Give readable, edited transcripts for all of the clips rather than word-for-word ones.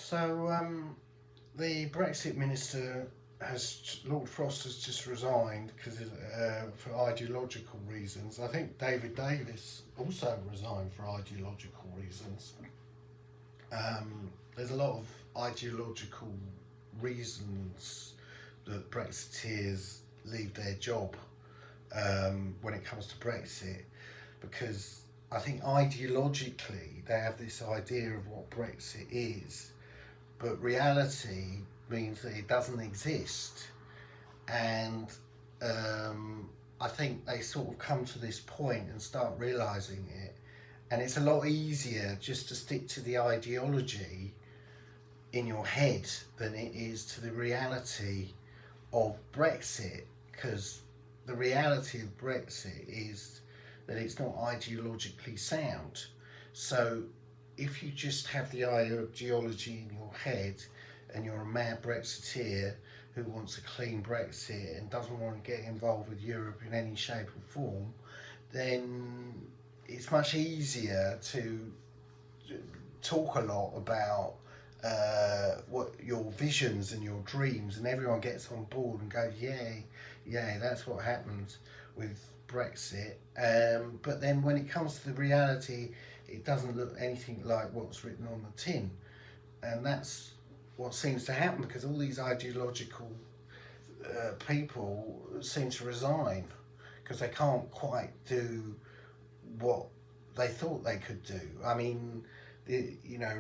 So the Brexit minister Lord Frost has just resigned because for ideological reasons. I think David Davis also resigned for ideological reasons. There's a lot of ideological reasons that Brexiteers leave their job when it comes to Brexit, because I think ideologically they have this idea of what Brexit is, but reality means that it doesn't exist. And I think they sort of come to this point and start realising it. And it's a lot easier just to stick to the ideology in your head than it is to the reality of Brexit, because the reality of Brexit is that it's not ideologically sound. So if you just have the ideology in your head and you're a mad Brexiteer who wants a clean Brexit and doesn't want to get involved with Europe in any shape or form, then it's much easier to talk a lot about what your visions and your dreams, and everyone gets on board and goes, yeah, that's what happens with Brexit. But then when it comes to the reality, it doesn't look anything like what's written on the tin. And that's what seems to happen, because all these ideological people seem to resign because they can't quite do what they thought they could do. I mean,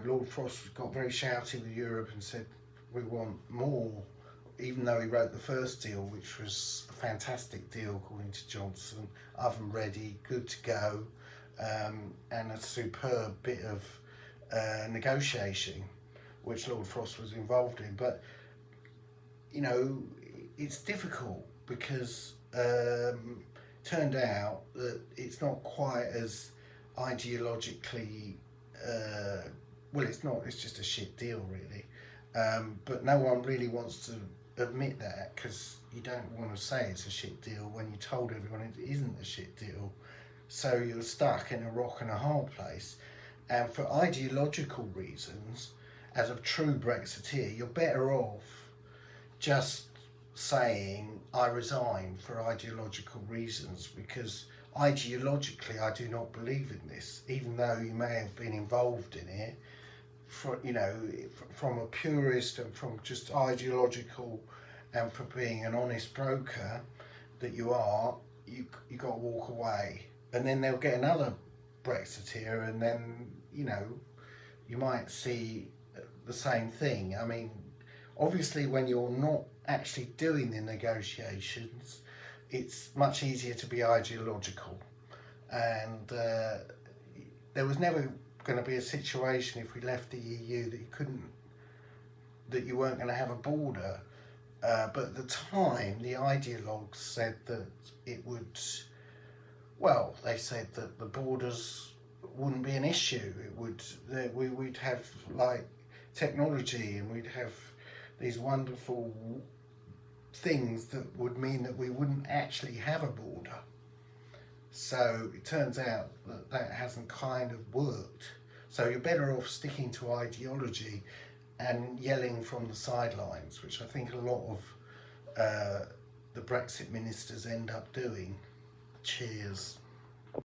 Lord Frost got very shouty with Europe and said, we want more, even though he wrote the first deal, which was a fantastic deal according to Johnson, oven ready, good to go, and a superb bit of negotiating, which Lord Frost was involved in. But, it's difficult because turned out that it's not quite as ideologically, it's just a shit deal really. But no one really wants to admit that, because you don't want to say it's a shit deal when you told everyone it isn't a shit deal. So you're stuck in a rock and a hard place. And for ideological reasons, as a true Brexiteer, you're better off just saying, I resign for ideological reasons, because ideologically I do not believe in this, even though you may have been involved in it. From a purist and from just ideological, and for being an honest broker that you are, you got to walk away. And then they'll get another Brexiteer, and then you might see the same thing. I mean, obviously when you're not actually doing the negotiations, it's much easier to be ideological. And there was never going to be a situation, if we left the EU, that you weren't going to have a border. But at the time, the ideologues said that it would, they said that the borders wouldn't be an issue. We'd have like technology, and we'd have these wonderful things that would mean that we wouldn't actually have a border. So it turns out that hasn't kind of worked. So you're better off sticking to ideology and yelling from the sidelines, which I think a lot of the Brexit ministers end up doing. Cheers.